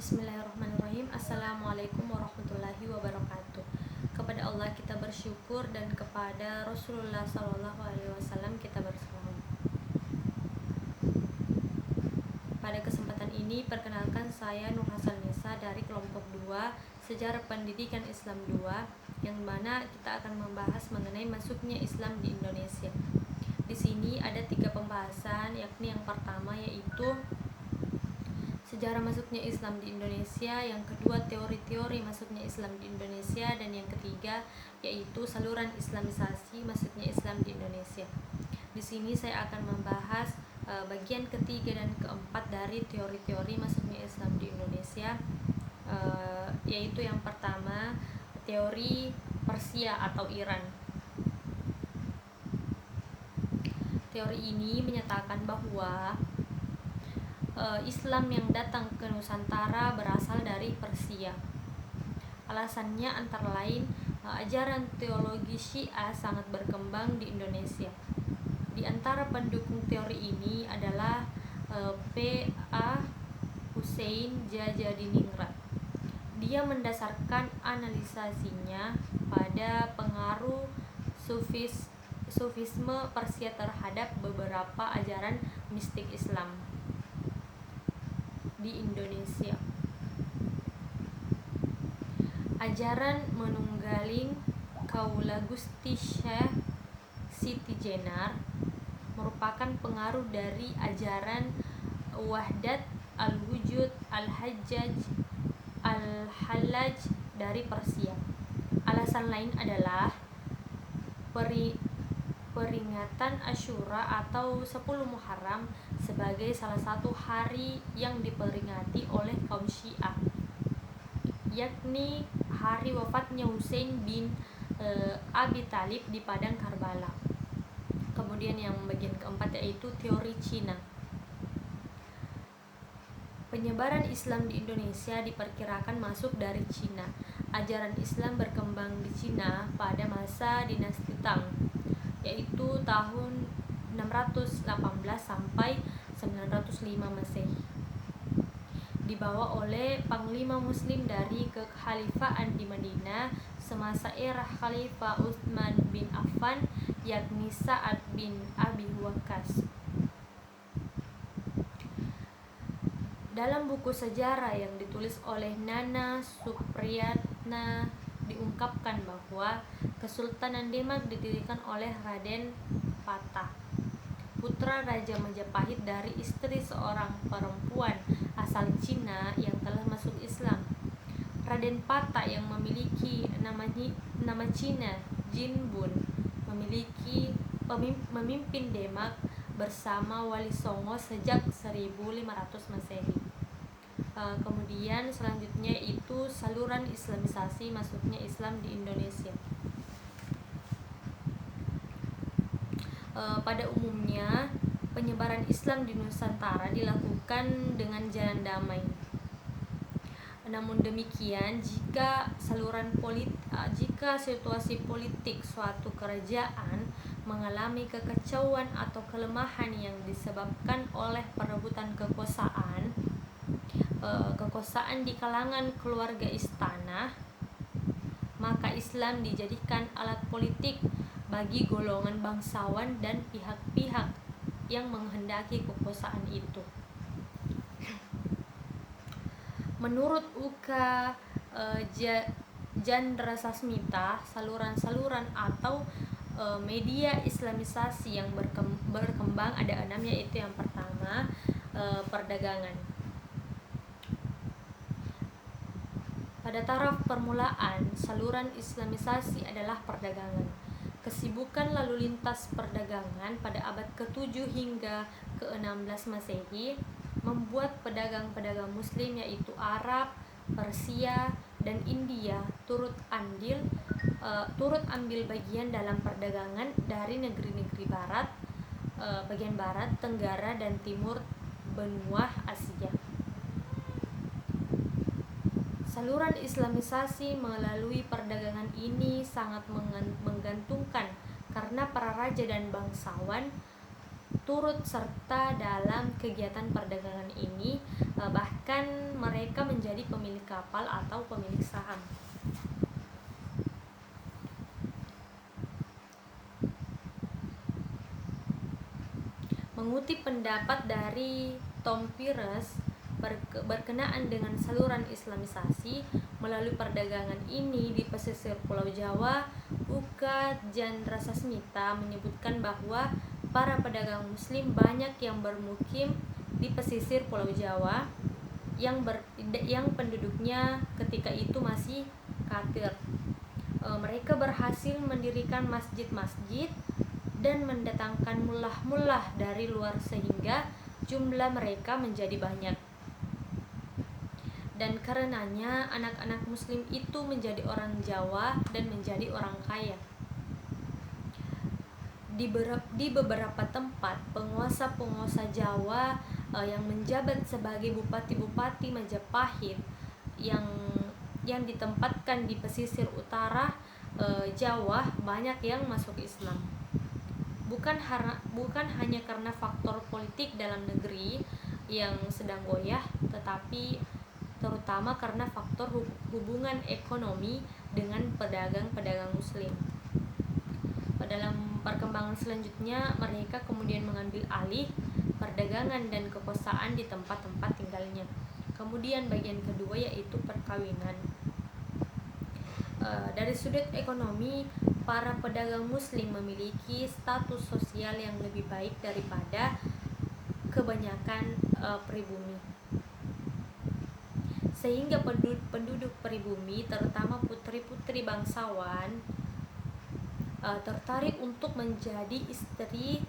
Bismillahirrahmanirrahim. Assalamualaikum warahmatullahi wabarakatuh. Kepada Allah kita bersyukur dan kepada Rasulullah SAW kita bersalawat. Pada kesempatan ini perkenalkan saya Nur Hasan Nisa dari kelompok 2 Sejarah Pendidikan Islam 2, yang mana kita akan membahas mengenai masuknya Islam di Indonesia. Di sini ada 3 pembahasan, yakni yang pertama yaitu sejarah masuknya Islam di Indonesia, yang kedua teori-teori masuknya Islam di Indonesia, dan yang ketiga yaitu saluran islamisasi masuknya Islam di Indonesia. Di sini saya akan membahas bagian ketiga dan keempat dari teori-teori masuknya Islam di Indonesia, yaitu yang pertama teori Persia atau Iran. Teori ini menyatakan bahwa Islam yang datang ke Nusantara berasal dari Persia. Alasannya antara lain ajaran teologi Syiah sangat berkembang di Indonesia. Di antara pendukung teori ini adalah P.A. Hussein Jajadiningrat. Dia mendasarkan analisasinya pada pengaruh Sufisme Persia terhadap beberapa ajaran mistik Islam di Indonesia. Ajaran menunggaling Kaula Gusti Syekh Siti Jenar merupakan pengaruh dari ajaran Wahdat al-Wujud al-Hallaj dari Persia. Alasan lain adalah peringatan Asyura atau 10 Muharram sebagai salah satu hari yang diperingati oleh kaum Syiah, yakni hari wafatnya Husain bin Abi Thalib di padang Karbala. Kemudian yang bagian keempat yaitu teori Cina. Penyebaran Islam di Indonesia diperkirakan masuk dari Cina. Ajaran Islam berkembang di Cina pada masa dinasti Tang, yaitu tahun 618 sampai 905 Masehi. Dibawa oleh panglima muslim dari kekhalifahan di Madinah semasa era Khalifah Utsman bin Affan, yakni Sa'ad bin Abi Waqqas. Dalam buku sejarah yang ditulis oleh Nana Supriyatna diungkapkan bahwa Kesultanan Demak didirikan oleh Raden Patah, putra Raja Majapahit dari istri seorang perempuan asal Cina yang telah masuk Islam. Raden Patah yang memiliki nama Cina Jinbun memimpin Demak bersama Wali Songo sejak 1500 Masehi. Kemudian selanjutnya itu saluran islamisasi masuknya Islam di Indonesia. Pada umumnya penyebaran Islam di Nusantara dilakukan dengan jalan damai. Namun demikian, jika situasi politik suatu kerajaan mengalami kekacauan atau kelemahan yang disebabkan oleh perebutan kekuasaan di kalangan keluarga istana, maka Islam dijadikan alat politik bagi golongan bangsawan dan pihak-pihak yang menghendaki kekuasaan itu. Menurut Uka Jandrasasmita, saluran-saluran atau media islamisasi yang berkembang ada 6, yaitu yang pertama perdagangan. Pada taraf permulaan, saluran islamisasi adalah perdagangan. Kesibukan lalu lintas perdagangan pada abad ke-7 hingga ke-16 Masehi membuat pedagang-pedagang muslim yaitu Arab, Persia, dan India turut ambil bagian dalam perdagangan dari negeri-negeri barat, bagian barat, tenggara, dan timur benua Asia. Saluran islamisasi melalui perdagangan ini sangat menggantungkan karena para raja dan bangsawan turut serta dalam kegiatan perdagangan ini bahkan mereka menjadi pemilik kapal atau pemilik saham. Mengutip pendapat dari Tom Peirce berkenaan dengan saluran Islamisasi melalui perdagangan ini di pesisir Pulau Jawa, Uka Jandrasasmita menyebutkan bahwa para pedagang Muslim banyak yang bermukim di pesisir Pulau Jawa yang penduduknya ketika itu masih kafir. Mereka berhasil mendirikan masjid-masjid dan mendatangkan mullah-mullah dari luar sehingga jumlah mereka menjadi banyak. Dan karenanya anak-anak Muslim itu menjadi orang Jawa dan menjadi orang kaya. Di beberapa tempat penguasa-penguasa Jawa yang menjabat sebagai bupati-bupati Majapahit yang ditempatkan di pesisir utara Jawa banyak yang masuk Islam. Bukan hanya karena faktor politik dalam negeri yang sedang goyah, tetapi terutama karena faktor hubungan ekonomi dengan pedagang-pedagang Muslim. Dalam perkembangan selanjutnya, mereka kemudian mengambil alih perdagangan dan kekuasaan di tempat-tempat tinggalnya. Kemudian bagian kedua yaitu perkawinan. Dari sudut ekonomi, para pedagang Muslim memiliki status sosial yang lebih baik daripada kebanyakan pribumi, sehingga penduduk pribumi, terutama putri-putri bangsawan, tertarik untuk menjadi istri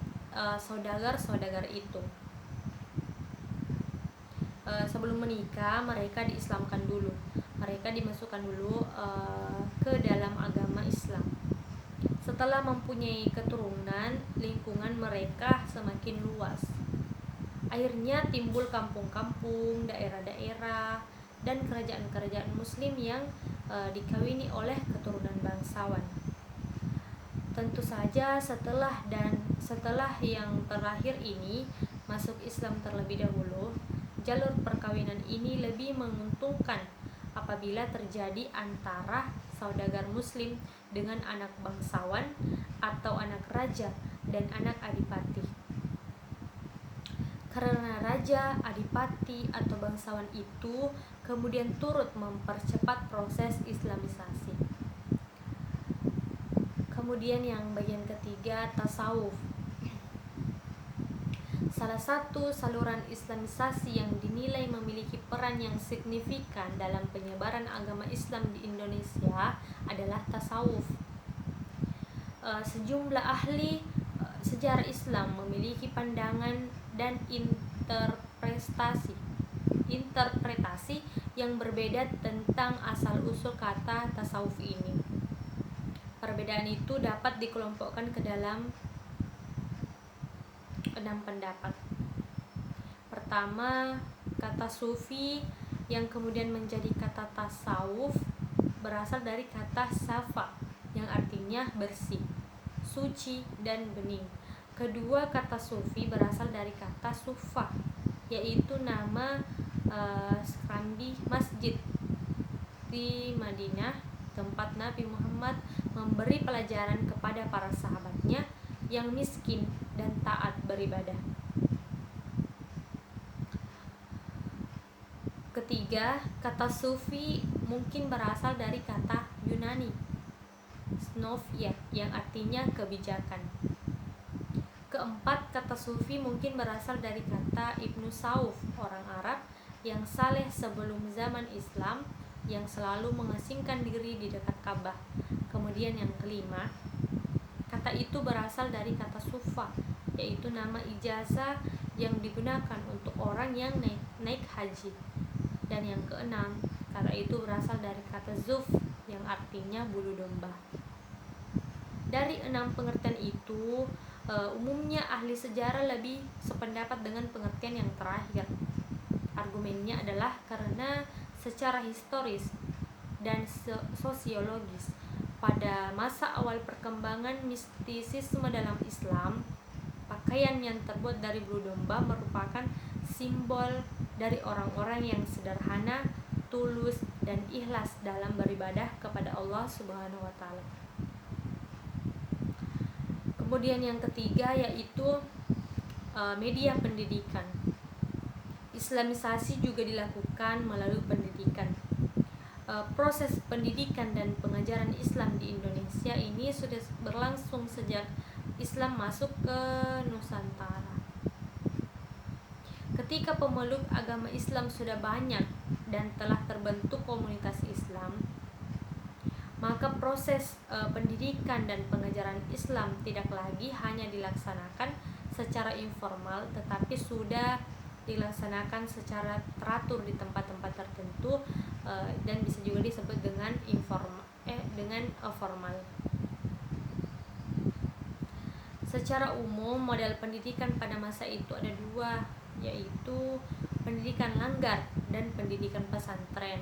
saudagar-saudagar itu. Sebelum menikah, mereka diislamkan dulu, mereka dimasukkan dulu ke dalam agama Islam. Setelah mempunyai keturunan, lingkungan mereka semakin luas. Akhirnya timbul kampung-kampung, daerah-daerah, dan kerajaan-kerajaan Muslim yang dikawini oleh keturunan bangsawan. Tentu saja setelah yang terakhir ini masuk Islam terlebih dahulu, jalur perkawinan ini lebih menguntungkan apabila terjadi antara saudagar Muslim dengan anak bangsawan atau anak raja dan anak adipati. Karena raja, adipati, atau bangsawan itu kemudian turut mempercepat proses Islamisasi. Kemudian yang bagian ketiga, tasawuf. Salah satu saluran Islamisasi yang dinilai memiliki peran yang signifikan dalam penyebaran agama Islam di Indonesia adalah tasawuf. Sejumlah ahli sejarah Islam memiliki pandangan dan interpretasi yang berbeda tentang asal-usul kata tasawuf ini. Perbedaan itu dapat dikelompokkan ke dalam 6 pendapat. Pertama, kata sufi yang kemudian menjadi kata tasawuf berasal dari kata safa yang artinya bersih, suci, dan bening. Kedua, kata sufi berasal dari kata sufa, yaitu nama serambi masjid di Madinah, tempat Nabi Muhammad memberi pelajaran kepada para sahabatnya yang miskin dan taat beribadah. Ketiga, kata sufi mungkin berasal dari kata Yunani snovia yang artinya kebijakan. Keempat, kata sufi mungkin berasal dari kata Ibnu Sauf, orang Arab yang saleh sebelum zaman Islam, yang selalu mengasingkan diri di dekat Ka'bah. Kemudian yang kelima, kata itu berasal dari kata sufa, yaitu nama ijazah yang digunakan untuk orang yang naik haji. Dan yang keenam, kata itu berasal dari kata zuf yang artinya bulu domba. Dari 6 pengertian itu, umumnya ahli sejarah lebih sependapat dengan pengertian yang terakhir. Argumennya adalah karena secara historis dan sosiologis, pada masa awal perkembangan mistisisme dalam Islam, pakaian yang terbuat dari bulu domba merupakan simbol dari orang-orang yang sederhana, tulus, dan ikhlas dalam beribadah kepada Allah Subhanahu wa taala. Kemudian yang ketiga yaitu media pendidikan. Islamisasi juga dilakukan melalui pendidikan. Proses pendidikan dan pengajaran Islam di Indonesia ini sudah berlangsung sejak Islam masuk ke Nusantara. Ketika pemeluk agama Islam sudah banyak dan telah terbentuk komunitas Islam, maka proses pendidikan dan pengajaran Islam tidak lagi hanya dilaksanakan secara informal, tetapi sudah dilaksanakan secara teratur di tempat-tempat tertentu, dan bisa juga disebut dengan formal. Secara umum model pendidikan pada masa itu ada dua, yaitu pendidikan langgar dan pendidikan pesantren.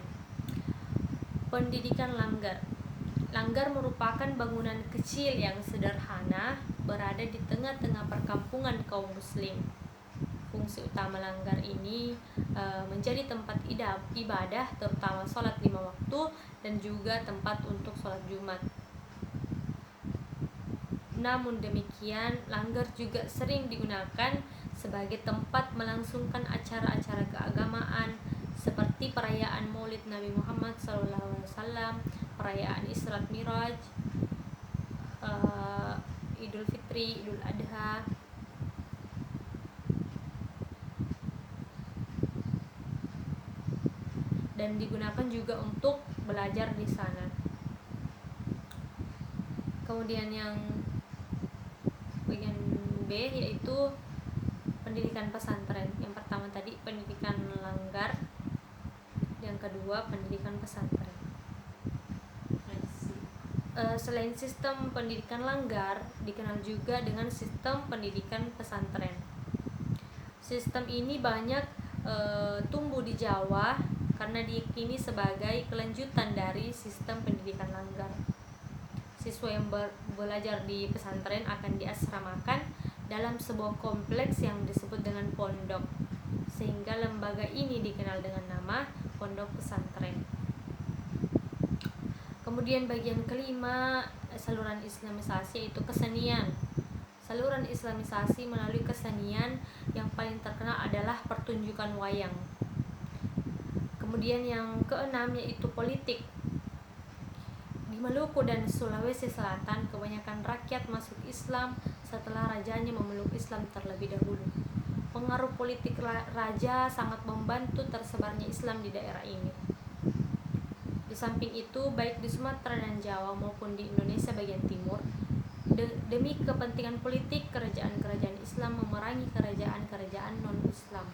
Pendidikan langgar merupakan bangunan kecil yang sederhana berada di tengah-tengah perkampungan kaum muslim. Fungsi utama langgar ini menjadi tempat ibadah, terutama sholat 5 waktu, dan juga tempat untuk sholat Jumat. Namun demikian, langgar juga sering digunakan sebagai tempat melangsungkan acara-acara keagamaan seperti perayaan Maulid Nabi Muhammad SAW, perayaan Isra Miraj, Idul Fitri, Idul Adha, dan digunakan juga untuk belajar di sana. Kemudian yang bagian B yaitu pendidikan pesantren. Yang pertama tadi pendidikan langgar, yang kedua pendidikan pesantren. Selain sistem pendidikan langgar, dikenal juga dengan sistem pendidikan pesantren. Sistem ini banyak tumbuh di Jawa karena diyakini sebagai kelanjutan dari sistem pendidikan langgar. Siswa yang belajar di pesantren akan diasramakan dalam sebuah kompleks yang disebut dengan pondok, sehingga lembaga ini dikenal dengan nama pondok pesantren. Kemudian bagian kelima, saluran islamisasi, yaitu kesenian. Saluran islamisasi melalui kesenian yang paling terkenal adalah pertunjukan wayang. Kemudian yang keenam yaitu politik. Di Maluku dan Sulawesi Selatan, kebanyakan rakyat masuk Islam setelah rajanya memeluk Islam terlebih dahulu. Pengaruh politik raja sangat membantu tersebarnya Islam di daerah ini. Di samping itu, baik di Sumatera dan Jawa maupun di Indonesia bagian timur, demi kepentingan politik, kerajaan-kerajaan Islam memerangi kerajaan-kerajaan non-Islam.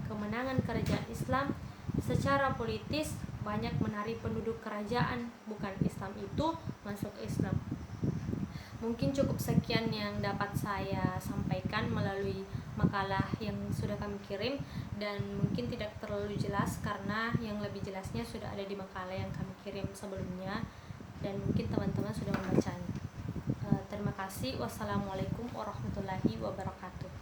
Kemenangan kerajaan Islam secara politis banyak menarik penduduk kerajaan bukan Islam itu masuk Islam. Mungkin cukup sekian yang dapat saya sampaikan melalui makalah yang sudah kami kirim, dan mungkin tidak terlalu jelas karena yang lebih jelasnya sudah ada di makalah yang kami kirim sebelumnya, dan mungkin teman-teman sudah membacanya. Terima kasih. Wassalamualaikum warahmatullahi wabarakatuh.